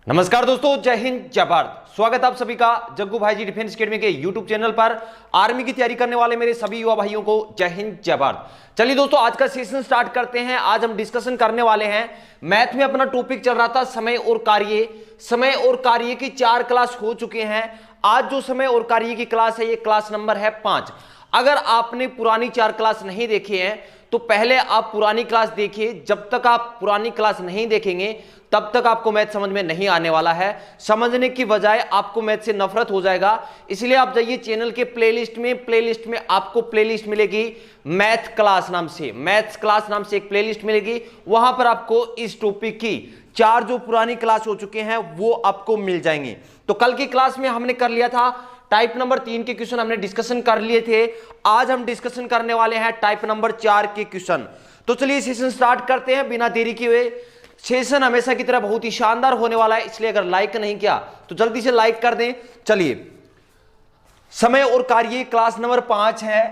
नमस्कार दोस्तों, जय हिंद जय भारत। स्वागत आप सभी का जग्गू भाई जी डिफेंस एकेडमी के यूट्यूब चैनल पर। आर्मी की तैयारी करने वाले मेरे सभी युवा भाइयों को जय हिंद जय भारत। चलिए दोस्तों, आज का सेशन स्टार्ट करते हैं। आज हम डिस्कशन करने वाले हैं, मैथ में अपना टॉपिक चल रहा था समय और कार्य। समय और कार्य की 4 क्लास हो चुके हैं। आज जो समय और कार्य की क्लास है, ये क्लास नंबर है 5। अगर आपने पुरानी 4 क्लास नहीं देखे हैं तो पहले आप पुरानी क्लास देखिए। जब तक आप पुरानी क्लास नहीं देखेंगे तब तक आपको मैथ समझ में नहीं आने वाला है। समझने की बजाय आपको मैथ से नफरत हो जाएगा। इसलिए आप जाइए चैनल के प्लेलिस्ट में आपको प्लेलिस्ट मिलेगी मैथ क्लास नाम से। मैथ्स क्लास नाम से एक प्लेलिस्ट मिलेगी। वहां पर आपको इस टॉपिक की 4 जो पुरानी क्लास हो चुके हैं वो आपको मिल जाएंगे। तो कल की क्लास में हमने कर लिया था टाइप नंबर 3 के क्वेश्चन, हमने डिस्कशन कर लिए थे। आज हम डिस्कशन करने वाले हैं टाइप नंबर 4 के क्वेश्चन। तो चलिए सेशन स्टार्ट करते हैं बिना देरी किए। सेशन हमेशा की तरह बहुत ही शानदार होने वाला है, इसलिए अगर लाइक नहीं किया तो जल्दी से लाइक कर दें। चलिए, समय और कार्य क्लास नंबर 5 है।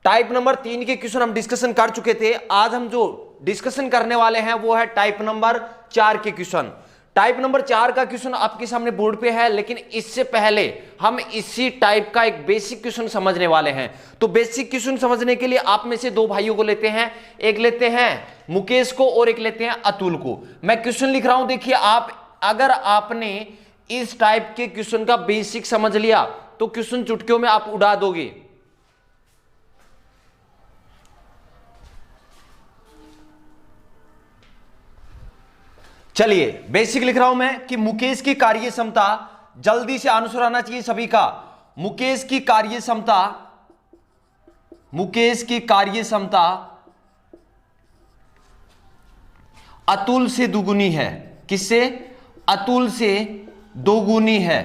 टाइप नंबर 3 के क्वेश्चन हम डिस्कशन कर चुके थे। आज हम जो डिस्कशन करने वाले हैं वो है टाइप नंबर 4 के क्वेश्चन। टाइप नंबर 4 का क्वेश्चन आपके सामने बोर्ड पे है, लेकिन इससे पहले हम इसी टाइप का एक बेसिक क्वेश्चन समझने वाले हैं। तो बेसिक क्वेश्चन समझने के लिए आप में से 2 भाइयों को लेते हैं। एक लेते हैं मुकेश को और एक लेते हैं अतुल को। मैं क्वेश्चन लिख रहा हूं, देखिए आप। अगर आपने इस टाइप के क्वेश्चन का बेसिक समझ लिया तो क्वेश्चन चुटकियों में आप उड़ा दोगे। चलिए, बेसिक लिख रहा हूं मैं कि मुकेश की कार्य क्षमता, जल्दी से आंसर आना चाहिए सभी का। मुकेश की कार्य क्षमता, मुकेश की कार्य क्षमता अतुल से दुगुनी है। किससे? अतुल से दोगुनी है।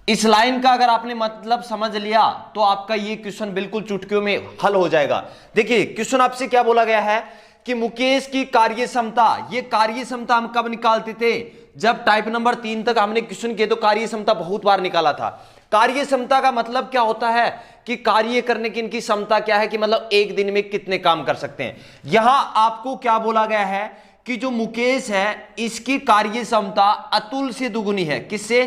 इस लाइन का अगर आपने मतलब समझ लिया तो आपका ये क्वेश्चन बिल्कुल चुटकियों में हल हो जाएगा। देखिए, क्वेश्चन आपसे क्या बोला गया है कि मुकेश की कार्य क्षमता, ये कार्य क्षमता हम कब निकालते थे? जब टाइप नंबर 3 तक हमने क्वेश्चन किए तो कार्य क्षमता बहुत बार निकाला था। कार्य क्षमता का मतलब क्या होता है कि कार्य करने की इनकी क्षमता क्या है, कि मतलब एक दिन में कितने काम कर सकते हैं। यहां आपको क्या बोला गया है कि जो मुकेश है इसकी कार्य क्षमता अतुल से दुगुनी है। किससे?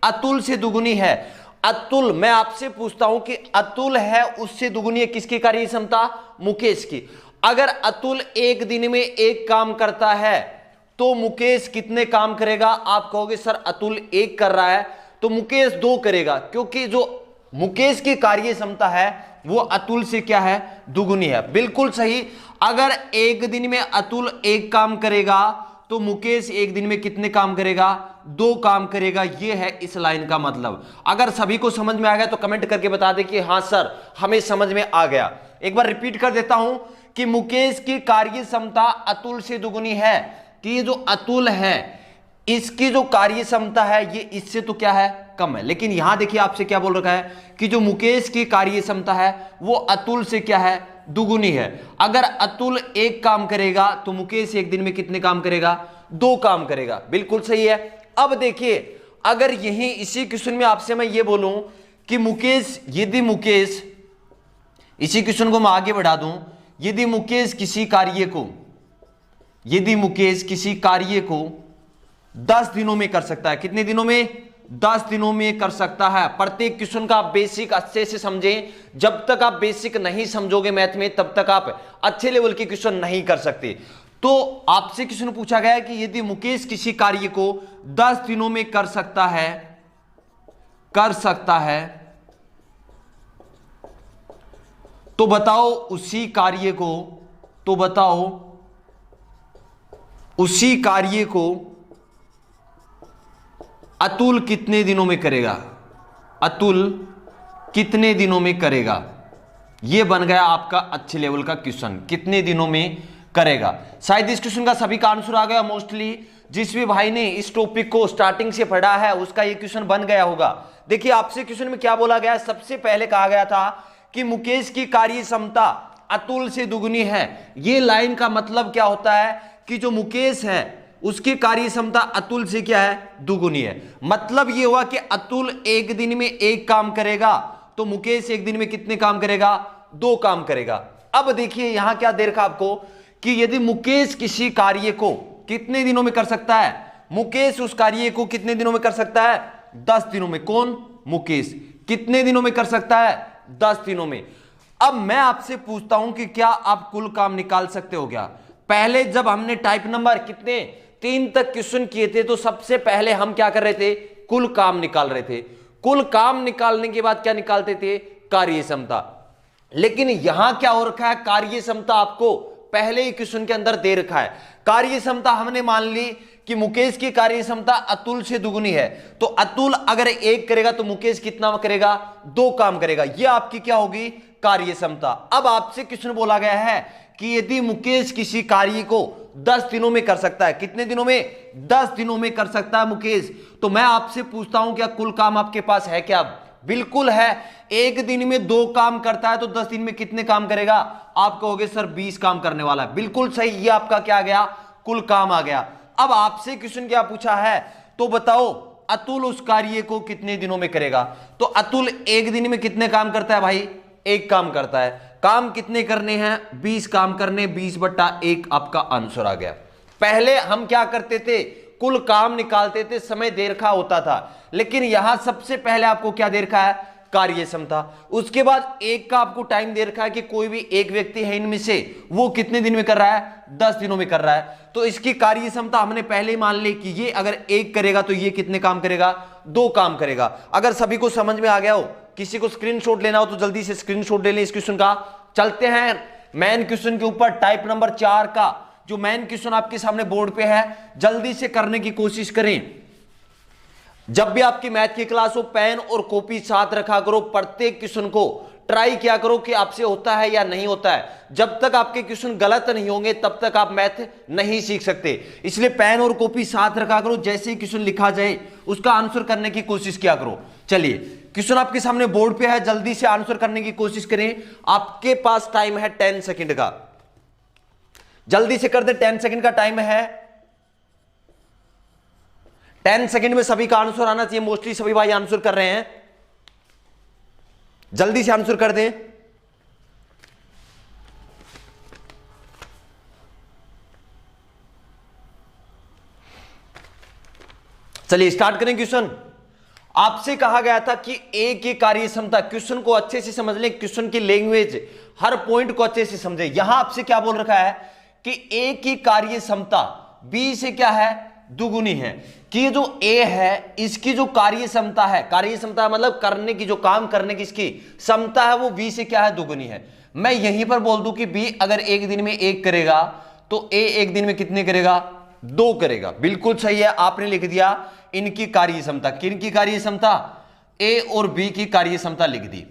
अतुल से दुगुनी है। अतुल, मैं आपसे पूछता हूं कि अतुल है उससे दुगुनी है किसकी कार्य क्षमता? मुकेश की। अगर अतुल एक दिन में 1 काम करता है तो मुकेश कितने काम करेगा? आप कहोगे सर अतुल 1 कर रहा है तो मुकेश 2 करेगा, क्योंकि जो मुकेश की कार्य क्षमता है वो अतुल से क्या है? दुगुनी है। बिल्कुल सही। अगर एक दिन में अतुल 1 काम करेगा तो मुकेश एक दिन में कितने काम करेगा? 2 काम करेगा। यह है इस लाइन का मतलब। अगर सभी को समझ में आ गया तो कमेंट करके बता दे कि हाँ सर हमें समझ में आ गया। एक बार रिपीट कर देता हूं कि मुकेश की कार्य क्षमता अतुल से दुगुनी है। कि ये जो अतुल है इसकी जो कार्य क्षमता है ये इससे तो क्या है? कम है। लेकिन यहां देखिए आपसे क्या बोल रखा है कि जो मुकेश की कार्य क्षमता है वो अतुल से क्या है? दुगुनी है। अगर अतुल 1 काम करेगा तो मुकेश एक दिन में कितने काम करेगा? 2 काम करेगा। बिल्कुल सही है। अब देखिए, अगर यही इसी क्वेश्चन में आपसे मैं ये बोलूं कि मुकेश, यदि मुकेश, इसी क्वेश्चन को मैं आगे बढ़ा दूं, यदि मुकेश किसी कार्य को, यदि मुकेश किसी कार्य को 10 दिनों में कर सकता है। कितने दिनों में? 10 दिनों में कर सकता है। प्रत्येक क्वेश्चन का आप बेसिक अच्छे से समझें। जब तक आप बेसिक नहीं समझोगे मैथ में तब तक आप अच्छे लेवल के क्वेश्चन नहीं कर सकते। तो आपसे क्वेश्चन पूछा गया है कि यदि मुकेश किसी कार्य को 10 दिनों में कर सकता है, कर सकता है, तो बताओ उसी कार्य को, तो बताओ उसी कार्य को अतुल कितने दिनों में करेगा? अतुल कितने दिनों में करेगा? यह बन गया आपका अच्छे लेवल का क्वेश्चन। कितने दिनों में करेगा? शायद इस क्वेश्चन का सभी का आंसर आ गया मोस्टली। जिस भी भाई ने इस टॉपिक को स्टार्टिंग से पढ़ा है उसका यह क्वेश्चन बन गया होगा। देखिए, आपसे क्वेश्चन में क्या बोला गया? सबसे पहले कहा गया था कि मुकेश की कार्य क्षमता अतुल से दुगुनी है। यह लाइन का मतलब क्या होता है कि जो मुकेश है उसकी कार्य क्षमता अतुल से क्या है? दुगुनी है। मतलब यह हुआ कि अतुल एक दिन में 1 काम करेगा तो मुकेश एक दिन में कितने काम करेगा? 2 काम करेगा। अब देखिए यहां क्या दे रखा आपको कि यदि मुकेश किसी कार्य को कितने दिनों में कर सकता है? मुकेश उस कार्य को कितने दिनों में कर सकता है? 10 दिनों में। कौन? मुकेश। कितने दिनों में कर सकता है? 10 दिनों में। अब मैं आपसे पूछता हूं कि क्या आप कुल काम निकाल सकते हो क्या? पहले जब हमने टाइप नंबर कितने 3 तक क्वेश्चन किए थे तो सबसे पहले हम क्या कर रहे थे? कुल काम निकाल रहे थे। कुल काम निकालने के बाद क्या निकालते थे? कार्य क्षमता। लेकिन यहां क्या हो रखा है? कार्य क्षमता आपको पहले ही क्वेश्चन के अंदर दे रखा है। कार्य क्षमता हमने मान ली कि मुकेश की कार्य क्षमता अतुल से दुगुनी है, तो अतुल अगर 1 करेगा तो मुकेश कितना करेगा? 2 काम करेगा। यह आपकी क्या होगी? कार्य क्षमता। अब आपसे क्वेश्चन बोला गया है कि यदि मुकेश किसी कार्य को 10 दिनों में कर सकता है, कितने दिनों में? 10 दिनों में कर सकता है मुकेश, तो मैं आपसे पूछता हूं क्या कुल काम आपके पास है क्या? बिल्कुल है। 1 दिन में 2 काम करता है तो 10 दिन में कितने काम करेगा? आप कहोगे सर 20 काम करने वाला है। बिल्कुल सही, ये आपका क्या आ गया? कुल काम आ गया। अब आपसे क्वेश्चन क्या पूछा है? तो बताओ अतुल उस कार्य को कितने दिनों में करेगा? तो अतुल 1 दिन में कितने काम करता है भाई? 1 काम करता है। काम कितने करने हैं? 20 काम करने। 20/1 आपका आंसर आ गया। पहले हम क्या करते थे? कुल काम निकालते थे, समय दे रखा होता था। लेकिन यहां सबसे पहले आपको क्या दे रखा है? कार्य क्षमता। उसके बाद 1 का आपको टाइम दे रखा है कि कोई भी एक व्यक्ति है इनमें से, वो कितने दिन में कर रहा है? 10 दिनों में कर रहा है। तो इसकी कार्य क्षमता हमने पहले ही मान ली कि ये अगर 1 करेगा तो ये कितने काम करेगा? 2 काम करेगा। अगर सभी को समझ में आ गया हो, किसी को स्क्रीनशॉट लेना हो तो जल्दी से स्क्रीनशॉट ले लें इस क्वेश्चन का। चलते हैं मेन क्वेश्चन के ऊपर। टाइप नंबर 4 का जो मेन क्वेश्चन आपके सामने बोर्ड पे है, जल्दी से करने की कोशिश करें। जब भी आपकी मैथ की क्लास हो, पेन और कॉपी साथ रखा करो। प्रत्येक क्वेश्चन को ट्राई किया करो कि आपसे होता है या नहीं होता है। जब तक आपके क्वेश्चन गलत नहीं होंगे तब तक आप मैथ नहीं सीख सकते। इसलिए पेन और कॉपी साथ रखा करो। जैसे ही क्वेश्चन लिखा जाए उसका आंसर करने की कोशिश किया करो। चलिए, क्वेश्चन आपके सामने बोर्ड पे है, जल्दी से आंसर करने की कोशिश करें। आपके पास टाइम है 10 सेकेंड का। जल्दी से कर दे, 10 सेकेंड का टाइम है। 10 सेकेंड में सभी का आंसर आना चाहिए। मोस्टली सभी भाई आंसर कर रहे हैं, जल्दी से आंसर कर दें। चलिए स्टार्ट करें क्वेश्चन। आपसे कहा गया था कि ए की कार्य क्षमता, क्वेश्चन को अच्छे से समझ लें, क्वेश्चन की लैंग्वेज, हर पॉइंट को अच्छे से समझे। यहां आपसे क्या बोल रखा है कि ए की कार्य क्षमता बी से क्या है? दुगुनी है। कि जो ए है इसकी जो कार्य क्षमता है, कार्य क्षमता मतलब करने की, जो काम करने की इसकी क्षमता है, वो बी से क्या है? दुगुनी है। मैं यहीं पर बोल दूं कि बी अगर 1 दिन में 1 करेगा तो ए 1 दिन में कितने करेगा? 2 करेगा। बिल्कुल सही है, आपने लिख दिया इनकी कार्य क्षमता। किनकी कार्य क्षमता? ए और बी की कार्य क्षमता लिख दी।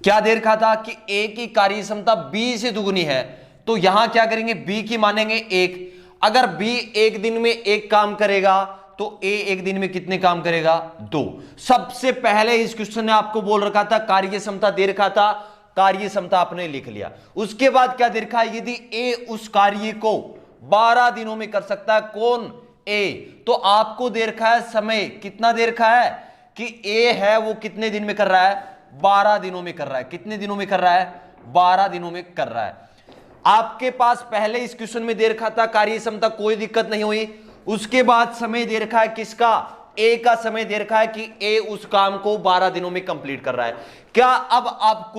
क्या दे रखा था कि ए की कार्य क्षमता बी से दुगुनी है, तो यहां क्या करेंगे? बी की मानेंगे 1। अगर बी 1 दिन में 1 काम करेगा तो ए 1 दिन में कितने काम करेगा? 2। सबसे पहले इस क्वेश्चन ने आपको बोल रखा था, कार्य क्षमता दे रखा था, कार्य क्षमता आपने लिख लिया। उसके बाद क्या दे रखा है? यदि ए उस कार्य को 12 दिनों में कर सकता है। कौन? ए। तो आपको दे रखा है समय, कितना दे रखा है कि ए है वो कितने दिन में कर रहा है? 12 दिनों में कर रहा है। कितने दिनों में कर रहा है? 12 दिनों में कर रहा है। आपके पास पहले इस क्वेश्चन में दे रखा था कार्य क्षमता, कोई दिक्कत नहीं हुई। उसके बाद समय दे रखा है किसका? ए का समय दे रखा है कि ए उस काम को 12 दिनों में कंप्लीट कर रहा है। क्या अब आप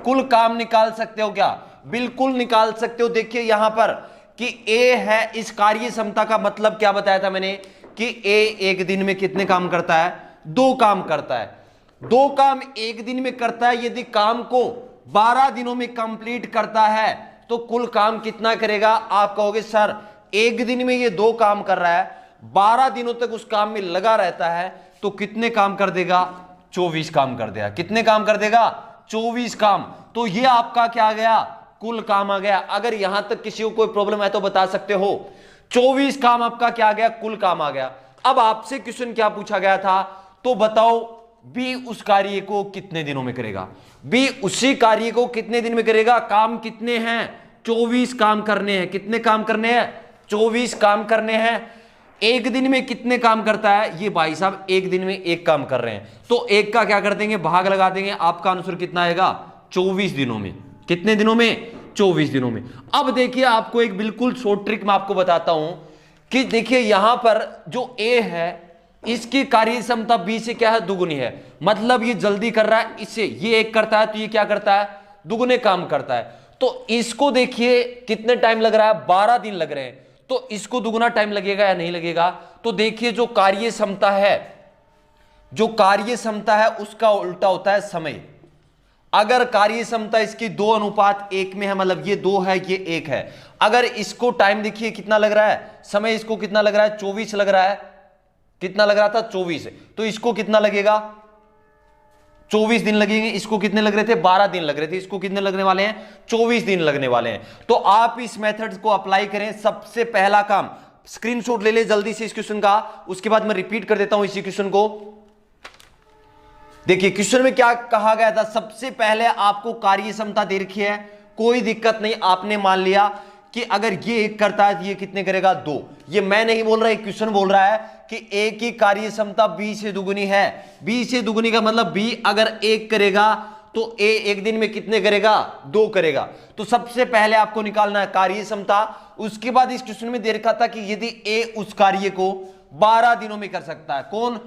कुल काम निकाल सकते हो क्या? बिल्कुल निकाल सकते हो। देखिए यहां पर कि ए है, इस कार्य क्षमता का मतलब क्या बताया था मैंने कि ए 1 दिन में कितने काम करता है? 2 काम करता है। 2 काम 1 दिन में करता है। यदि काम को 12 दिनों में कंप्लीट करता है तो कुल काम कितना करेगा? आप कहोगे सर 1 दिन में ये 2 काम कर रहा है, 12 दिनों तक उस काम में लगा रहता है, तो कितने काम कर देगा? 24 काम कर देगा। कितने काम कर देगा? 24 काम। तो ये आपका क्या आ गया? कुल काम आ गया। अगर यहां तक किसी को कोई प्रॉब्लम है तो बता सकते हो। 24 काम आपका क्या आ गया? कुल काम आ गया। अब आपसे क्वेश्चन क्या पूछा गया था? तो बताओ बी उस कार्य को कितने दिनों में करेगा? बी उसी कार्य को कितने दिन में करेगा? काम कितने हैं? 24 काम करने हैं। कितने काम करने हैं? 24 काम करने हैं। 1 दिन में कितने काम करता है? ये भाई साहब 1 दिन में 1 काम कर रहे हैं, तो 1 का क्या कर देंगे? भाग लगा देंगे। आपका आंसर कितना आएगा? 24 दिनों में। कितने दिनों में? 24 दिनों में। अब देखिए आपको एक बिल्कुल शॉर्ट ट्रिक मैं आपको बताता हूं कि देखिए यहां पर जो ए है इसकी कार्य क्षमता बी से क्या है, दुगुनी है। मतलब ये जल्दी कर रहा है, इससे ये एक करता है तो ये क्या करता है, दुगुने काम करता है। तो इसको देखिए कितने टाइम लग रहा है, 12 दिन लग रहे हैं। तो इसको दुगुना टाइम लगेगा या नहीं लगेगा? तो देखिए जो कार्य क्षमता है, जो कार्य क्षमता है उसका उल्टा होता है समय। अगर कार्य क्षमता इसकी 2:1 में है, मतलब ये 2 है ये 1 है, अगर इसको टाइम देखिए कितना लग रहा है, समय इसको कितना लग रहा है, 24 लग रहा है। कितना लग रहा था, 24। तो इसको कितना लगेगा, 24 दिन लगेंगे। इसको कितने लग रहे थे, 12 दिन लग रहे थे। इसको कितने लगने वाले हैं, 24 दिन लगने वाले हैं। तो आप इस मेथड को अप्लाई करें। सबसे पहला काम, स्क्रीनशॉट ले ले जल्दी से इस क्वेश्चन का, उसके बाद मैं रिपीट कर देता हूं इसी क्वेश्चन को। देखिए क्वेश्चन में क्या कहा गया था, सबसे पहले आपको कार्य क्षमता दे रखी है, कोई दिक्कत नहीं। आपने मान लिया कि अगर ये 1 करता है तो ये कितने करेगा, 2। ये मैं नहीं बोल रहा, क्वेश्चन बोल रहा है कि ए की कार्य क्षमता बी से दुगुनी है। बी से दुगुनी का मतलब बी अगर 1 करेगा तो ए 1 दिन में कितने करेगा, 2 करेगा। तो सबसे पहले आपको निकालना है कार्य क्षमता। उसके बाद इस क्वेश्चन में दे रखा था कि यदि ए उस कार्य को 12 दिनों में कर सकता है, कौन,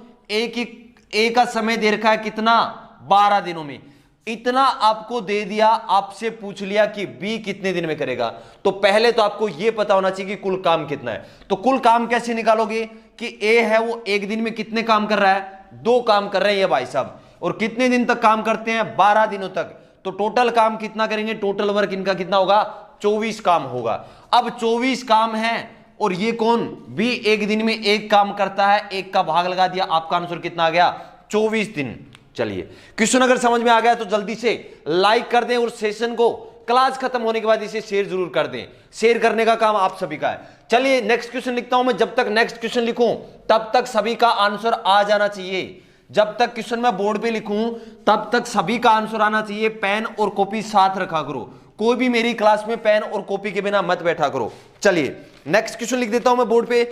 ए का समय दे रखा है कितना, 12 दिनों में। इतना आपको दे दिया, आपसे पूछ लिया कि बी कितने दिन में करेगा। तो पहले तो आपको यह पता होना चाहिए कि कुल काम कितना है। तो कुल काम कैसे निकालोगे कि ए है वो 1 दिन में कितने काम कर रहा है, 2 काम कर रहे हैं ये भाई साहब। और कितने दिन तक काम करते हैं, 12 दिनों तक। तो टोटल काम कितना करेंगे, टोटल वर्क इनका कितना होगा, 24 काम होगा। अब 24 काम है और ये कौन, बी 1 दिन में 1 काम करता है, 1 का भाग लगा दिया, आपका आंसर कितना आ गया, 24 दिन। चलिए क्वेश्चन अगर समझ में आ गया तो जल्दी से लाइक कर दें और सेशन को क्लास खत्म होने के बाद इसे शेयर जरूर कर दें। शेयर करने का काम आप सभी का है। चलिए नेक्स्ट क्वेश्चन लिखता हूं मैं। जब तक नेक्स्ट क्वेश्चन लिखूं तब तक सभी का आंसर आ जाना चाहिए। जब तक क्वेश्चन मैं बोर्ड पे लिखूं तब तक सभी का आंसर आना चाहिए। पेन और कॉपी साथ रखा करो, कोई भी मेरी क्लास में पेन और कॉपी के बिना मत बैठा करो। चलिए नेक्स्ट क्वेश्चन लिख देता हूं मैं बोर्ड पे।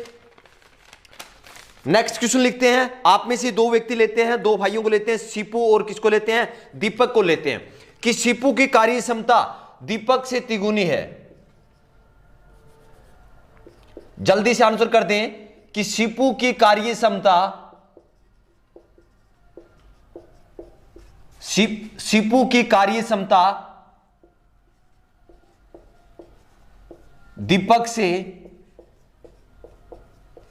नेक्स्ट क्वेश्चन लिखते हैं। आप में से 2 व्यक्ति लेते हैं, 2 भाइयों को लेते हैं, सीपू और किसको लेते हैं, दीपक को लेते हैं, कि सीपू की कार्य क्षमता दीपक से तिगुनी है। जल्दी से आंसर कर दें कि सीपू की कार्य क्षमता, सीपू की कार्य क्षमता दीपक से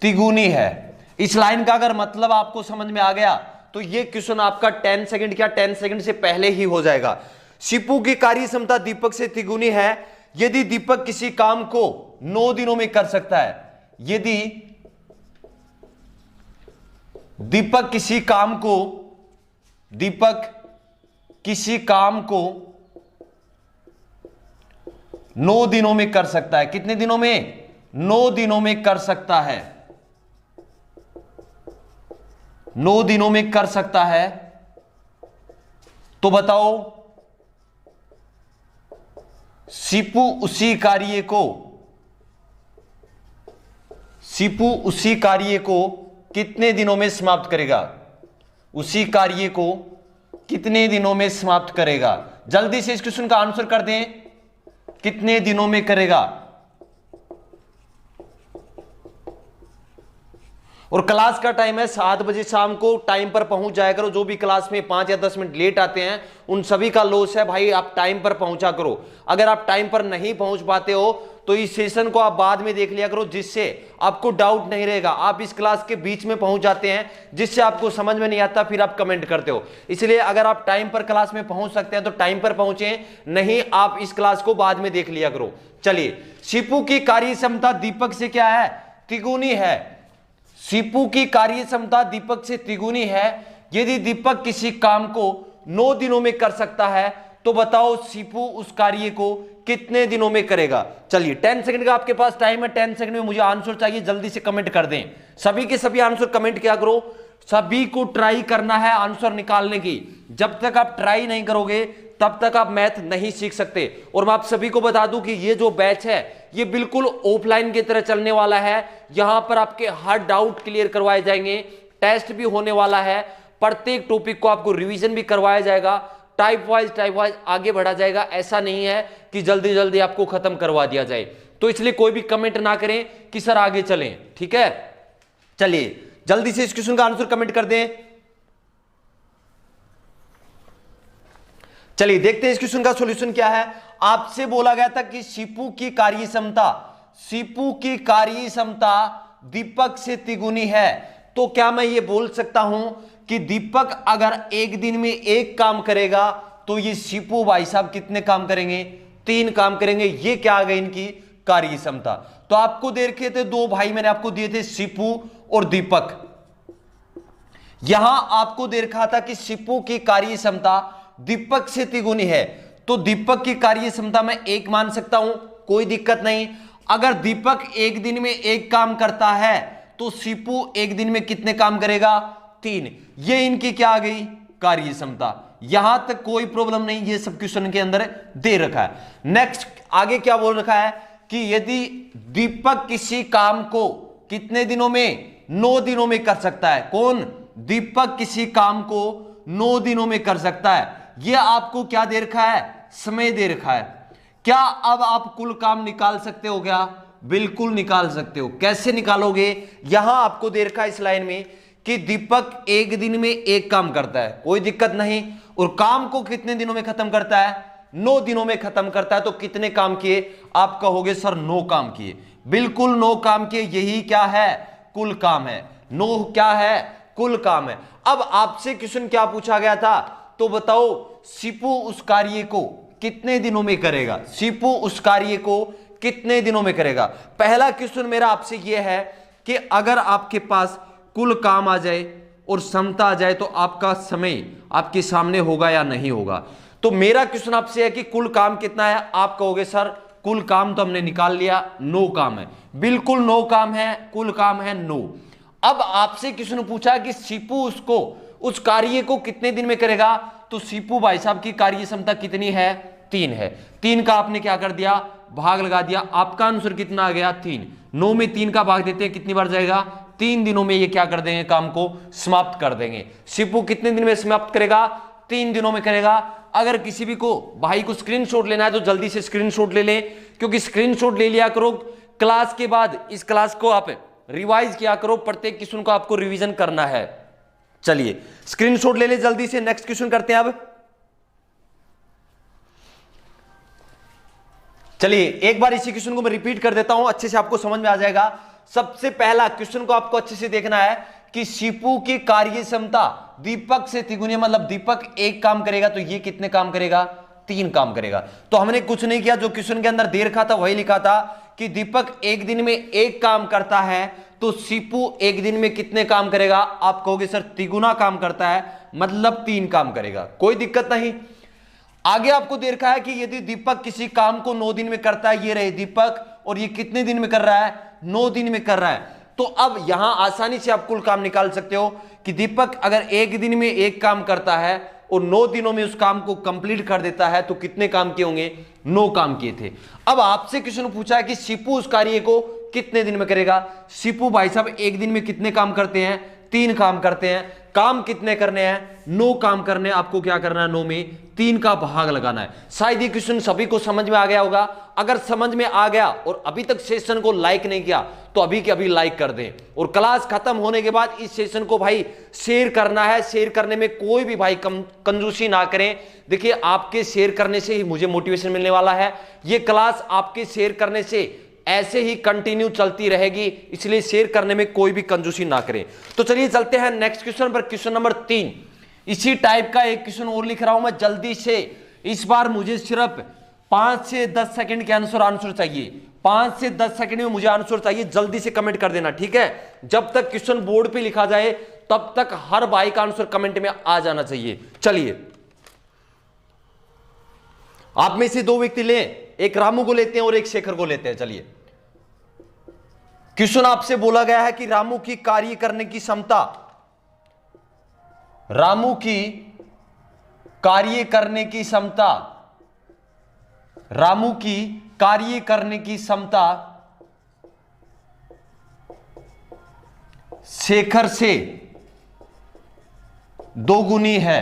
तिगुनी है। इस लाइन का अगर मतलब आपको समझ में आ गया तो ये क्वेश्चन आपका 10 सेकंड क्या 10 सेकंड से pहले ही हो जाएगा। सीपू की कार्य क्षमता दीपक से तिगुनी है यदि दीपक किसी काम को 9 दिनों में कर सकता है। यदि दीपक किसी काम को 9 दिनों में कर सकता है। कितने दिनों में, 9 दिनों में कर सकता है। 9 दिनों में कर सकता है, तो बताओ सीपू उसी कार्य को कितने दिनों में समाप्त करेगा, उसी कार्य को कितने दिनों में समाप्त करेगा। जल्दी से इस क्वेश्चन का आंसर कर दें, कितने दिनों में करेगा। और क्लास का टाइम है 7 बजे शाम को, टाइम पर पहुंच जाया करो। जो भी क्लास में 5 या 10 मिनट लेट आते हैं उन सभी का लॉस है भाई, आप टाइम पर पहुंचा करो। अगर आप टाइम पर नहीं पहुंच पाते हो तो इस सेशन को आप बाद में देख लिया करो, जिससे आपको डाउट नहीं रहेगा। आप इस क्लास के बीच में पहुंच जाते हैं जिससे आपको समझ में नहीं आता, फिर आप कमेंट करते हो। इसलिए अगर आप टाइम पर क्लास में पहुंच सकते हैं तो टाइम पर पहुंचे, नहीं आप इस क्लास को बाद में देख लिया करो। चलिए सीपू की कार्य क्षमता दीपक से क्या है, तिगुनी है। सीपू की कार्य क्षमता दीपक से तिगुनी है यदि दीपक किसी काम को 9 दिनों में कर सकता है, तो बताओ सीपू उस कार्य को कितने दिनों में करेगा। चलिए 10 सेकंड का आपके पास टाइम है, 10 सेकंड में मुझे आंसर चाहिए, जल्दी से कमेंट कर दें। सभी के सभी आंसर कमेंट किया करो, सभी को ट्राई करना है आंसर निकालने की। जब तक आप ट्राई नहीं करोगे तब तक आप मैथ नहीं सीख सकते। और मैं आप सभी को बता दूं कि ये जो बैच है ये बिल्कुल ऑफलाइन की तरह चलने वाला है। यहां पर आपके हर डाउट क्लियर करवाए जाएंगे, टेस्ट भी होने वाला है, प्रत्येक टॉपिक को आपको रिवीजन भी करवाया जाएगा। टाइप वाइज आगे बढ़ा जाएगा। ऐसा नहीं है कि जल्दी जल्दी आपको खत्म करवा दिया जाए। तो इसलिए कोई भी कमेंट ना करें कि सर आगे चलें, ठीक है। चलिए जल्दी से इस क्वेश्चन का आंसर कमेंट कर दें। चलिए देखते हैं इस क्वेश्चन का सॉल्यूशन क्या है। आपसे बोला गया था कि सीपू की कार्य क्षमता दीपक से तिगुनी है। तो क्या मैं ये बोल सकता हूं कि दीपक अगर एक दिन में एक काम करेगा तो ये सीपू भाई साहब कितने काम करेंगे? 3 काम करेंगे। ये क्या आ गई इनकी कार्य क्षमता। तो आपको दे रखे थे 2 भाई, मैंने आपको दिए थे सीपू और दीपक। यहां आपको दे रखा था कि सीपू की कार्य क्षमता दीपक से तिगुनी है। तो दीपक की कार्य क्षमता मैं 1 मान सकता हूं, कोई दिक्कत नहीं। अगर दीपक एक दिन में 1 काम करता है तो सीपू एक दिन में कितने काम करेगा? 3। ये इनकी क्या आ गई? कार्य क्षमता। यहां तक कोई प्रॉब्लम नहीं, ये सब क्वेश्चन के अंदर दे रखा है। नेक्स्ट आगे क्या बोल रखा है कि यदि दीपक किसी काम को कितने दिनों में? 9 दिनों में कर सकता है। कौन? दीपक किसी काम को 9 दिनों में कर सकता है। यह आपको क्या दे रखा है? समय दे रखा है। क्या अब आप कुल काम निकाल सकते हो क्या? बिल्कुल निकाल सकते हो। कैसे निकालोगे? यहां आपको दे रखा है इस लाइन में कि दीपक एक दिन में 1 काम करता है, कोई दिक्कत नहीं। और काम को कितने दिनों में खत्म करता है? 9 दिनों में खत्म करता है। तो कितने काम किए? आप कहोगे सर 9 काम किए। बिल्कुल 9 काम किए। यही क्या है? कुल काम है। 9 क्या है? कुल काम है। अब आपसे क्वेश्चन क्या पूछा गया था? तो बताओ सीपू उस कार्य को कितने दिनों में करेगा? सीपू उस कार्य को कितने दिनों में करेगा? पहला क्वेश्चन मेरा आपसे यह है कि अगर आपके पास कुल काम आ जाए और क्षमता आ जाए तो आपका समय आपके सामने होगा या नहीं होगा? तो मेरा क्वेश्चन आपसे है कि कुल काम कितना है? आप कहोगे सर कुल काम तो हमने निकाल लिया, 9 काम है। बिल्कुल 9 काम है, कुल काम है 9। अब आपसे क्वेश्चन पूछा कि सीपू उसको उस कार्य को कितने दिन में करेगा? तो सीपू भाई साहब की कार्य क्षमता कितनी है? 3 है। 3 का आपने क्या कर दिया? भाग लगा दिया। आपका आंसर कितना आ गया? 3। 9 में 3 का भाग देते हैं, कितनी बार जाएगा? 3 दिनों में ये क्या कर देंगे? काम को समाप्त कर देंगे। सीपू कितने दिन में समाप्त करेगा? 3 दिनों में करेगा। अगर किसी भी को भाई को स्क्रीनशॉट लेना है तो जल्दी से स्क्रीनशॉट ले लें, क्योंकि स्क्रीनशॉट ले लिया करो। क्लास के बाद इस क्लास को आप रिवाइज किया करो, प्रत्येक क्वेश्चन को आपको रिवीजन करना है। चलिए स्क्रीनशॉट ले ले जल्दी से। नेक्स्ट क्वेश्चन करते हैं अब। चलिए एक बार इसी क्वेश्चन को मैं रिपीट कर देता हूं, अच्छे से आपको समझ में आ जाएगा। सबसे पहला क्वेश्चन को आपको अच्छे से देखना है कि सीपू की कार्य क्षमता दीपक से तिगुनी, मतलब दीपक 1 काम करेगा तो ये कितने काम करेगा? 3 काम करेगा। तो हमने कुछ नहीं किया, जो क्वेश्चन के अंदर दे रखा था वही लिखा था कि दीपक एक दिन में 1 काम करता है तो सीपू एक दिन में कितने काम करेगा? आप कहोगे सर तिगुना काम करता है, मतलब 3 काम करेगा। कोई दिक्कत नहीं। आगे आपको दे रखा है कि यदि दीपक किसी काम को 9 दिन में करता है, ये रहे दीपक, और ये कितने दिन में कर रहा है? 9 दिन में कर रहा है। तो अब यहां आसानी से आप कुल काम निकाल सकते हो कि दीपक अगर एक दिन में 1 काम करता है और 9 दिनों में उस काम को कंप्लीट कर देता है तो कितने काम किए होंगे? 9 काम किए थे। अब आपसे क्वेश्चन पूछा है कि सीपू उस कार्य को कितने दिन में करेगा? सीपू भाई साहब एक दिन में कितने काम करते हैं? 3 काम करते हैं। काम कितने करने हैं? 9 काम करने। आपको क्या करना है? 9 में 3 का भाग लगाना है। शायद ये क्वेश्चन सभी को समझ में आ गया होगा। अगर समझ में आ गया और अभी तक सेशन को लाइक नहीं किया तो अभी के अभी लाइक कर दें, और क्लास खत्म होने के बाद इस सेशन को भाई शेयर करना है। शेयर करने में कोई भी भाई कंजूसी ना करें। देखिए आपके शेयर करने से ही मुझे मोटिवेशन मिलने वाला है। ये क्लास आपके शेयर करने से ऐसे ही कंटिन्यू चलती रहेगी, इसलिए शेयर करने में कोई भी कंजूसी ना करें। तो चलिए चलते हैं नेक्स्ट क्वेश्चन पर। क्वेश्चन नंबर 3 इसी टाइप का एक क्वेश्चन और लिख रहा हूं मैं जल्दी से। इस बार मुझे सिर्फ 5 से 10 सेकंड के आंसर चाहिए। 5 से 10 सेकंड में मुझे आंसर चाहिए। जल्दी से कमेंट कर देना, ठीक है। जब तक क्वेश्चन बोर्ड पे लिखा जाए तब तक हर भाई का आंसर कमेंट में आ जाना चाहिए। चलिए आप में से 2 व्यक्ति लें, एक रामू को लेते हैं और एक शेखर को लेते हैं। चलिए क्वेश्चन आपसे बोला गया है कि रामू की कार्य करने की क्षमता, रामू की कार्य करने की क्षमता, रामू की कार्य करने की क्षमता शेखर से 2 गुनी है।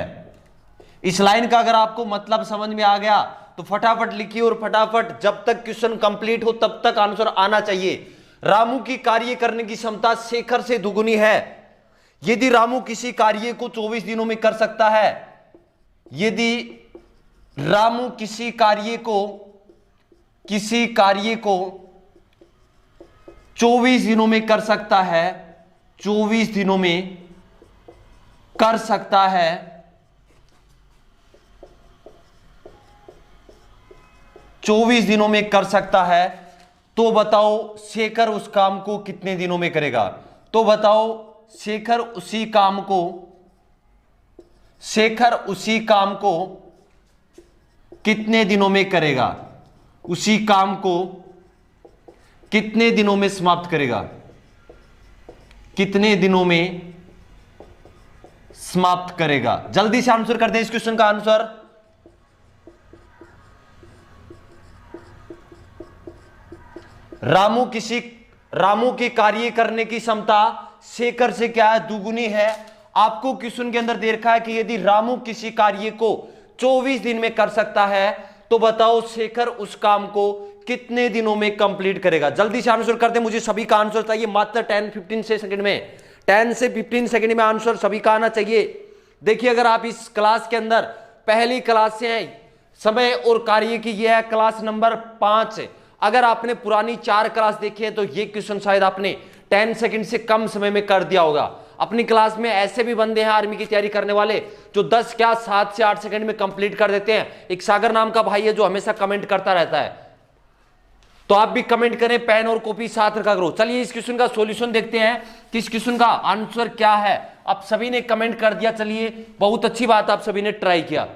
इस लाइन का अगर आपको मतलब समझ में आ गया तो फटाफट लिखिए और फटाफट जब तक क्वेश्चन कंप्लीट हो तब तक आंसर आना चाहिए। रामू की कार्य करने की क्षमता शेखर से दुगुनी है। यदि रामू किसी कार्य को 24 दिनों में कर सकता है, यदि रामू किसी कार्य को 24 दिनों में कर सकता है, 24 दिनों में कर सकता है, 24 दिनों में कर सकता है, तो बताओ शेखर उस काम को कितने दिनों में करेगा? तो बताओ शेखर उसी काम को कितने दिनों में करेगा? उसी काम को कितने दिनों में समाप्त करेगा? कितने दिनों में समाप्त करेगा? जल्दी से आंसर कर दें इस क्वेश्चन का आंसर। रामू की कार्य करने की क्षमता शेखर से क्या है? दुगुनी है। आपको क्वेश्चन के अंदर दे रखा है कि यदि रामू किसी कार्य को 24 दिन में कर सकता है तो बताओ शेखर उस काम को कितने दिनों में कंप्लीट करेगा? जल्दी से आंसर कर दे, मुझे सभी का आंसर चाहिए मात्र 10-15 सेकंड में। 10 से 15 सेकंड में आंसर सभी का आना चाहिए। देखिए, अगर आप इस क्लास के अंदर पहली क्लास से हैं, समय और कार्य की यह है क्लास नंबर 5। अगर आपने पुरानी 4 क्लास देखी है तो ये क्वेश्चन शायद आपने 10 सेकंड से कम समय में कर दिया होगा। अपनी क्लास में ऐसे भी बंदे हैं आर्मी की तैयारी करने वाले जो 7 से 8 सेकंड में कंप्लीट कर देते हैं। एक सागर नाम का भाई है जो हमेशा कमेंट करता रहता है, तो आप भी कमेंट करें, पेन और कॉपी साथ रखा करो। चलिए इस क्वेश्चन का सॉल्यूशन देखते हैं कि इस क्वेश्चन का आंसर क्या है। आप सभी ने कमेंट कर दिया, चलिए बहुत अच्छी बात, आप सभी ने ट्राई किया।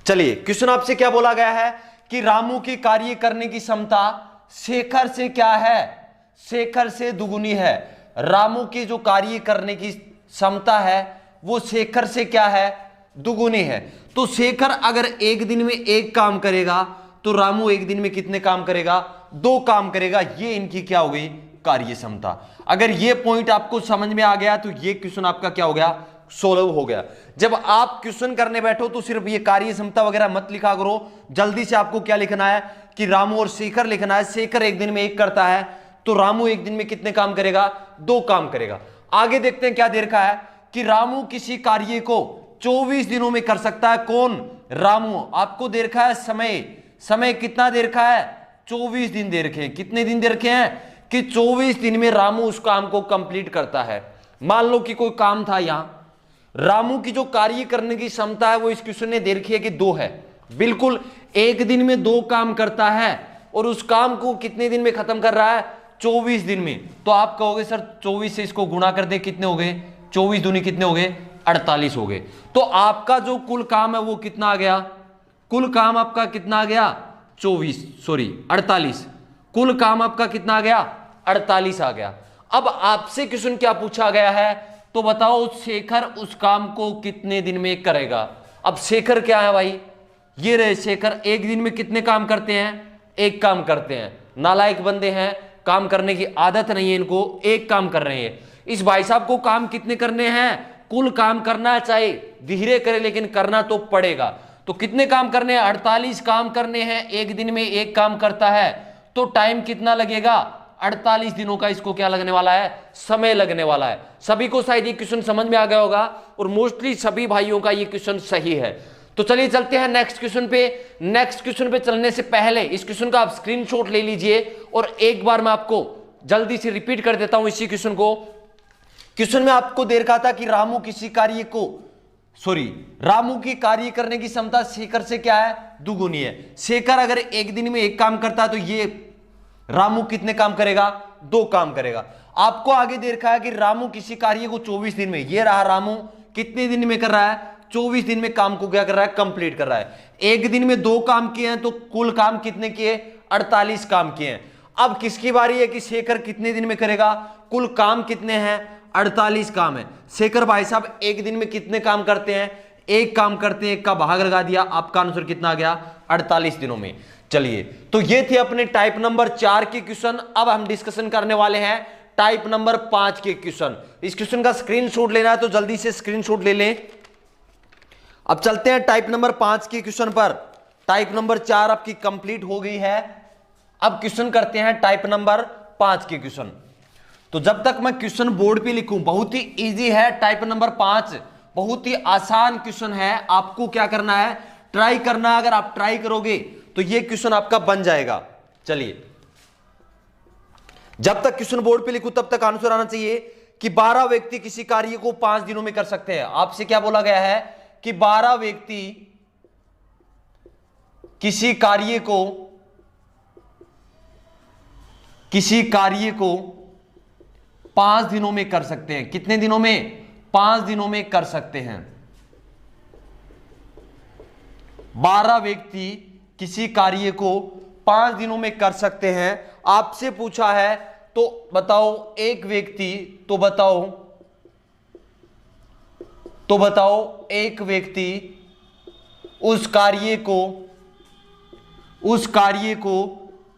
चलिए क्वेश्चन आपसे क्या बोला गया है कि रामू की कार्य करने की क्षमता शेखर से क्या है? शेखर से दुगुनी है। रामू की जो कार्य करने की क्षमता है वो शेखर से क्या है? दुगुनी है। तो शेखर अगर एक दिन में एक काम करेगा तो रामू एक दिन में कितने काम करेगा? 2 काम करेगा। ये इनकी क्या हो गई? कार्य क्षमता। अगर ये पॉइंट आपको समझ में आ गया तो ये क्वेश्चन आपका क्या हो गया? सोल्व हो गया। जब आप क्वेश्चन करने बैठो तो सिर्फ ये कार्य क्षमता वगैरह मत लिखा करो, जल्दी से आपको क्या लिखना है कि रामू और शेखर लिखना है। शेखर एक दिन में एक करता है तो रामू एक दिन में कितने काम करेगा? 2 काम करेगा। आगे देखते हैं क्या दे रखा है कि रामू किसी कार्य को 24 दिनों में कर सकता है। कौन? रामू। आपको दे रखा है समय कितना दे रखा है? 24 दिन दे रखे हैं। कितने दिन दे रखे हैं? कि 24 दिन में रामू उस काम को कंप्लीट करता है। मान लो कि कोई काम था, यहां रामू की जो कार्य करने की क्षमता है वो इस क्वेश्चन ने दे रखी है कि 2 है। बिल्कुल एक दिन में 2 काम करता है और उस काम को कितने दिन में खत्म कर रहा है? 24 दिन में। तो आप कहोगे सर 24 से इसको गुणा कर दे, कितने हो गए? 24 दूनी कितने हो गए? 48 हो गए। तो आपका जो कुल काम है वो कितना आ गया? कुल काम आपका कितना आ गया? 48। कुल काम आपका कितना आ गया? 48 आ गया। अब आपसे क्वेश्चन क्या पूछा गया है? तो बताओ शेखर उस काम को कितने दिन में करेगा? अब शेखर क्या है भाई? ये रहे शेखर। एक दिन में कितने काम करते हैं? 1 काम करते हैं। नालायक बंदे हैं, काम करने की आदत नहीं है इनको, 1 काम कर रहे हैं। इस भाई साहब को काम कितने करने हैं? कुल काम करना है, चाहे धीरे करे लेकिन करना तो पड़ेगा। तो कितने काम करने हैं? 48 काम करने हैं। एक दिन में 1 काम करता है तो टाइम कितना लगेगा? 48 दिनों का इसको क्या लगने वाला है? समय लगने वाला है। सभी को शायद ये क्वेश्चन समझ में आ गया होगा और मोस्टली सभी भाइयों का ये क्वेश्चन सही है। तो चलिए चलते हैं नेक्स्ट क्वेश्चन पे। नेक्स्ट क्वेश्चन पे चलने से पहले इस क्वेश्चन का आप स्क्रीनशॉट ले लीजिए और एक बार मैं आपको जल्दी से रिपीट कर देता हूं इसी क्वेश्चन को। क्वेश्चन में आपको दे रखा था कि रामू की कार्य करने की क्षमता शेखर से क्या है? दुगुनी है। शेखर अगर एक दिन में 1 काम करता है तो ये रामू कितने काम करेगा? 2 काम करेगा। आपको आगे दे रखा है कि रामू किसी कार्य को 24 दिन में, ये रहा रामू कितने दिन में कर रहा है? 24 दिन में काम को क्या कर रहा है? कंप्लीट कर रहा है। एक दिन में 2 काम किए हैं तो कुल काम कितने किए? 48 काम किए हैं। अब किसकी बारी है कि शेखर कितने दिन में करेगा? कुल काम कितने हैं? 48 काम है। शेखर भाई साहब एक दिन में कितने काम करते हैं? 1 काम करते हैं। 1 का भाग लगा दिया, आपका आंसर कितना आ गया? 48 दिनों में। चलिए, तो ये थे अपने टाइप नंबर 4 के क्वेश्चन। अब हम डिस्कशन करने वाले हैं टाइप नंबर 5 के क्वेश्चन। इस क्वेश्चन का स्क्रीनशॉट लेना है तो जल्दी से स्क्रीनशॉट ले लें। अब चलते हैं टाइप नंबर 5 के क्वेश्चन पर। टाइप नंबर 4 आपकी कंप्लीट हो गई है। अब क्वेश्चन करते हैं टाइप नंबर 5 के क्वेश्चन। तो जब तक मैं क्वेश्चन बोर्ड पे लिखूं, बहुत ही इजी है टाइप नंबर 5, बहुत ही आसान क्वेश्चन है। आपको क्या करना है, ट्राई करना है। अगर आप ट्राई करोगे तो ये क्वेश्चन आपका बन जाएगा। चलिए, जब तक क्वेश्चन बोर्ड पे लिखूं तब तक आंसर आना चाहिए कि 12 व्यक्ति किसी कार्य को 5 दिनों में कर सकते हैं। आपसे क्या बोला गया है कि 12 व्यक्ति किसी कार्य को 5 दिनों में कर सकते हैं। कितने दिनों में? 5 दिनों में कर सकते हैं। 12 व्यक्ति किसी कार्य को 5 दिनों में कर सकते हैं। आपसे पूछा है तो बताओ एक व्यक्ति, तो बताओ एक व्यक्ति उस कार्य को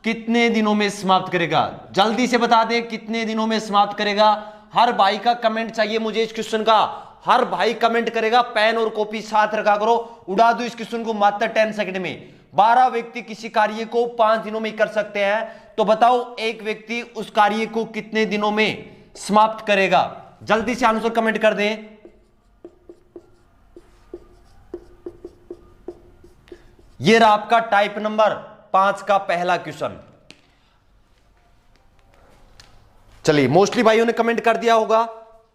कितने दिनों में समाप्त करेगा। जल्दी से बता दें कितने दिनों में समाप्त करेगा। हर भाई का कमेंट चाहिए मुझे इस क्वेश्चन का। हर भाई कमेंट करेगा, पेन और कॉपी साथ रखा करो। उड़ा दो इस क्वेश्चन को मात्र 10 सेकंड में। 12 व्यक्ति किसी कार्य को 5 दिनों में कर सकते हैं, तो बताओ एक व्यक्ति उस कार्य को कितने दिनों में समाप्त करेगा। जल्दी से आंसर कमेंट कर दें। यह रहा आपका टाइप नंबर 5 का पहला क्वेश्चन। चलिए, मोस्टली भाइयों ने कमेंट कर दिया होगा।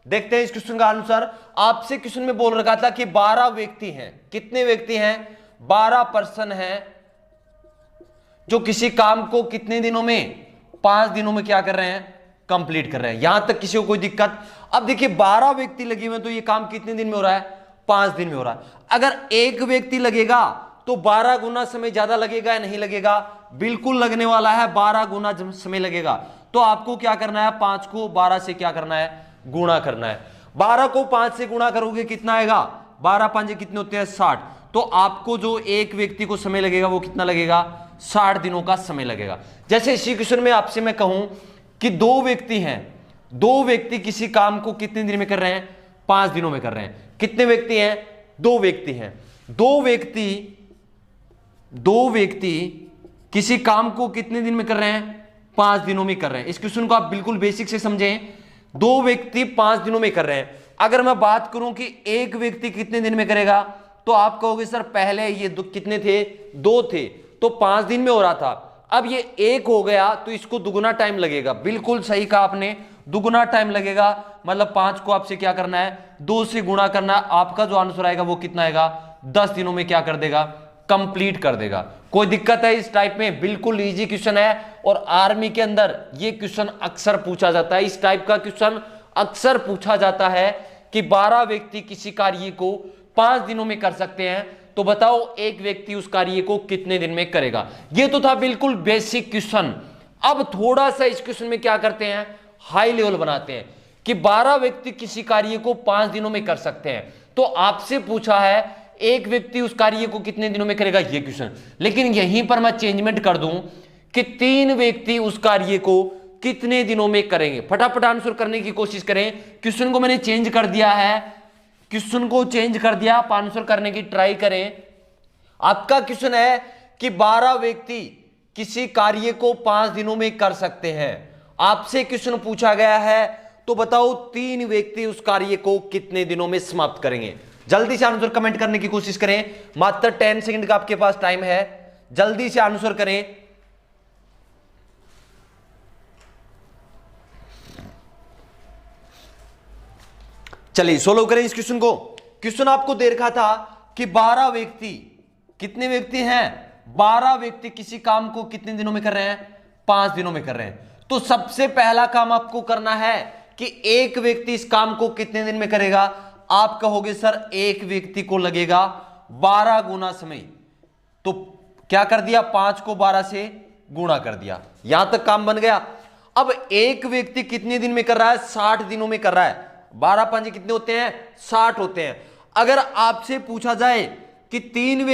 देखते हैं इस क्वेश्चन का आंसर। आपसे क्वेश्चन में बोल रखा था कि 12 व्यक्ति हैं। कितने व्यक्ति हैं? 12 पर्सन हैं जो किसी काम को कितने दिनों में? 5 दिनों में क्या कर रहे हैं? कंप्लीट कर रहे हैं। यहां तक किसी को कोई दिक्कत? अब देखिए 12 व्यक्ति लगे हुए हैं तो ये काम कितने दिन में हो रहा है? 5 दिन में हो रहा है। अगर एक व्यक्ति लगेगा तो 12 गुना समय ज्यादा लगेगा या नहीं लगेगा? बिल्कुल लगने वाला है, 12 गुना समय लगेगा। तो आपको क्या करना है? 5 को 12 से क्या करना है? गुणा करना है। 12 को 5 से गुणा करोगे कितना आएगा? 12 5 कितने होते हैं? 60। तो आपको जो एक व्यक्ति को समय लगेगा वो कितना लगेगा? 60 दिनों का समय लगेगा। जैसे इसी क्वेश्चन में आपसे मैं कहूं कि 2 व्यक्ति हैं, 2 व्यक्ति किसी काम को कितने दिन में कर रहे हैं? 5 दिनों में कर रहे हैं। कितने व्यक्ति हैं? 2 व्यक्ति हैं। 2 व्यक्ति किसी काम को कितने दिन में कर रहे हैं? 5 दिनों में कर रहे हैं। इस क्वेश्चन को आप बिल्कुल बेसिक से समझें। 2 व्यक्ति 5 दिनों में कर रहे हैं। अगर मैं बात करूं कि एक व्यक्ति कितने दिन में करेगा, तो आप कहोगे सर पहले ये कितने थे? 2 थे, तो 5 दिन में हो रहा था। अब ये 1 हो गया तो इसको दुगुना टाइम लगेगा। बिल्कुल सही कहा आपने, दुगुना टाइम लगेगा। मतलब 5 को आपसे क्या करना है? 2 से गुणा करना। आपका जो आंसर आएगा वो कितना आएगा? 10 दिनों में क्या कर देगा? कंप्लीट कर देगा। कोई दिक्कत है इस टाइप में? बिल्कुल इजी क्वेश्चन है और आर्मी के अंदर ये क्वेश्चन अक्सर पूछा जाता है। इस टाइप का क्वेश्चन अक्सर पूछा जाता है कि 12 व्यक्ति किसी कार्य को 5 दिनों में कर सकते हैं, तो बताओ एक व्यक्ति उस कार्य को कितने दिन में करेगा। ये तो था बिल्कुल बेसिक क्वेश्चन। अब थोड़ा सा इस क्वेश्चन में क्या करते हैं? हाई लेवल बनाते हैं कि 12 व्यक्ति किसी कार्य को 5 दिनों में कर सकते हैं। तो आपसे पूछा है एक व्यक्ति उस कार्य को कितने दिनों में करेगा, ये क्वेश्चन। लेकिन यहीं पर मैं चेंजमेंट कर दूं कि 3 व्यक्ति उस कार्य को कितने दिनों में करेंगे। फटाफट आंसर करने की कोशिश करें। क्वेश्चन को मैंने चेंज कर दिया है, क्वेश्चन को चेंज कर दिया। आप आंसर करने की ट्राई करें। आपका क्वेश्चन है कि 12 व्यक्ति किसी कार्य को 5 दिनों में कर सकते हैं। आपसे क्वेश्चन पूछा गया है तो बताओ 3 व्यक्ति उस कार्य को कितने दिनों में समाप्त करेंगे। जल्दी से आंसर कमेंट करने की कोशिश करें। मात्र 10 सेकंड का आपके पास टाइम है, जल्दी से आंसर करें। चलिए सोल्व करें इस क्वेश्चन को। क्वेश्चन आपको दे रखा था कि 12 व्यक्ति, कितने व्यक्ति हैं? 12 व्यक्ति किसी काम को कितने दिनों में कर रहे हैं? 5 दिनों में कर रहे हैं। तो सबसे पहला काम आपको करना है कि एक व्यक्ति इस काम को कितने दिन में करेगा। आप कहोगे सर एक व्यक्ति को लगेगा 12 गुना समय। तो क्या कर दिया? 5 को 12 से गुणा कर दिया। यहां तक काम बन गया। अब एक व्यक्ति कितने दिन में कर रहा है? 60 दिनों में कर रहा है। 12 5 कितने होते हैं? 60 होते हैं। अगर आपसे पूछा जाए कि 3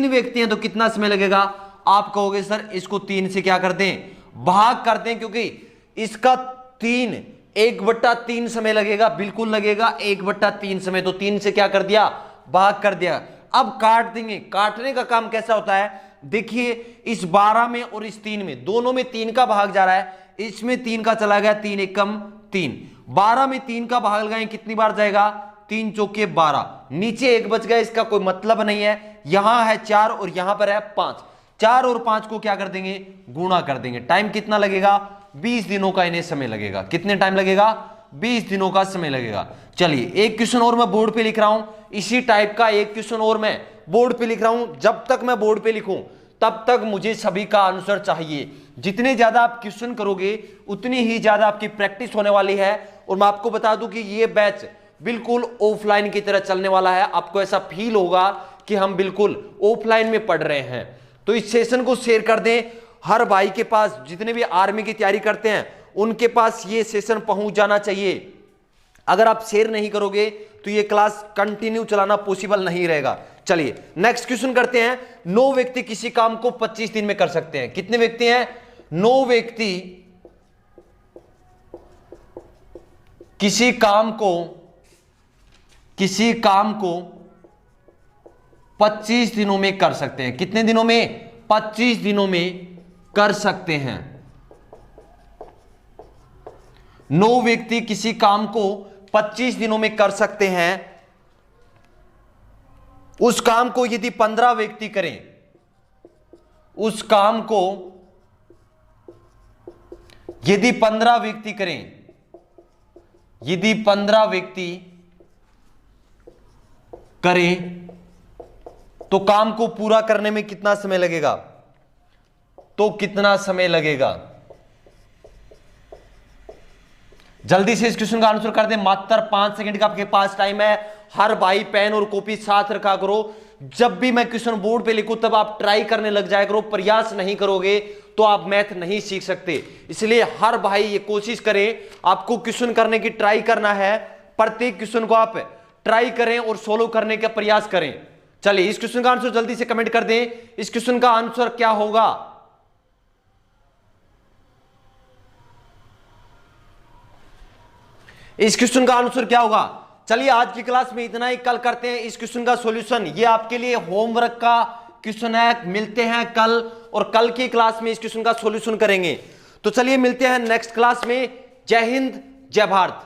व्यक्ति हैं तो कितना समय लगेगा, आप कहोगे सर इसको 3 से क्या कर दें? भाग कर दें, क्योंकि इसका 3, 1/3 समय लगेगा, बिल्कुल लगेगा 1/3 समय। तो 3 से क्या कर दिया, भाग कर दिया। अब काट देंगे। काटने का काम कैसा होता है, देखिए इस 12 में और इस 3 में, दोनों में 3 का भाग जा रहा है, इसमें 3 का चला गया, 3 एकम 3। 12 में 3 का भाग लगाएं, कितनी बार जाएगा, 3 चौके 12, नीचे 1 बच गया, इसका कोई मतलब नहीं है। यहां है 4 और यहां पर है 5, 4 और 5 को क्या कर देंगे, गुणा कर देंगे। टाइम कितना लगेगा, 20 दिनों का इन्हें समय लगेगा। कितने टाइम लगेगा, 20 दिनों का समय लगेगा। चलिए एक क्वेश्चन और मैं बोर्ड पे लिख रहा हूं, इसी टाइप का एक क्वेश्चन और मैं बोर्ड पे लिख रहा हूं। जब तक मैं बोर्ड पे लिखूं तब तक मुझे सभी का आंसर चाहिए। जितने ज्यादा आप क्वेश्चन करोगे उतनी ही ज्यादा आपकी प्रैक्टिस होने वाली है। और मैं आपको बता दूं कि ये बैच बिल्कुल ऑफलाइन की तरह चलने वाला है। आपको ऐसा फील होगा कि हम बिल्कुल ऑफलाइन में पढ़ रहे हैं। तो इस सेशन को शेयर कर दें, हर भाई के पास, जितने भी आर्मी की तैयारी करते हैं उनके पास ये सेशन पहुंच जाना चाहिए। अगर आप शेयर नहीं करोगे तो ये क्लास कंटिन्यू चलाना पॉसिबल नहीं रहेगा। चलिए नेक्स्ट क्वेश्चन करते हैं। 9 व्यक्ति किसी काम को 25 दिन में कर सकते हैं। कितने व्यक्ति हैं, 9 व्यक्ति किसी काम को 25 दिनों में कर सकते हैं। कितने दिनों में, 25 दिनों में कर सकते हैं। 9 व्यक्ति किसी काम को 25 दिनों में कर सकते हैं। उस काम को यदि 15 व्यक्ति करें, उस काम को यदि 15 व्यक्ति करें, यदि 15 व्यक्ति करें तो काम को पूरा करने में कितना समय लगेगा, तो कितना समय लगेगा। जल्दी से इस क्वेश्चन का आंसर कर दें, मात्र 5 सेकंड का आपके पास टाइम है। हर भाई पेन और कॉपी साथ रखा करो। जब भी मैं क्वेश्चन बोर्ड पे लिखूं तब आप ट्राई करने लग जाया करो। प्रयास नहीं करोगे तो आप मैथ नहीं सीख सकते। इसलिए हर भाई ये कोशिश करें, आपको क्वेश्चन करने की ट्राई करना है। प्रत्येक क्वेश्चन को आप ट्राई करें और सोल्व करने का प्रयास करें। चलिए इस क्वेश्चन का आंसर जल्दी से कमेंट कर दें। इस क्वेश्चन का आंसर क्या होगा, इस क्वेश्चन का आंसर क्या होगा। चलिए आज की क्लास में इतना ही। कल करते हैं इस क्वेश्चन का सॉल्यूशन। ये आपके लिए होमवर्क का क्वेश्चन है। मिलते हैं कल, और कल की क्लास में इस क्वेश्चन का सॉल्यूशन करेंगे। तो चलिए मिलते हैं नेक्स्ट क्लास में। जय हिंद, जय भारत।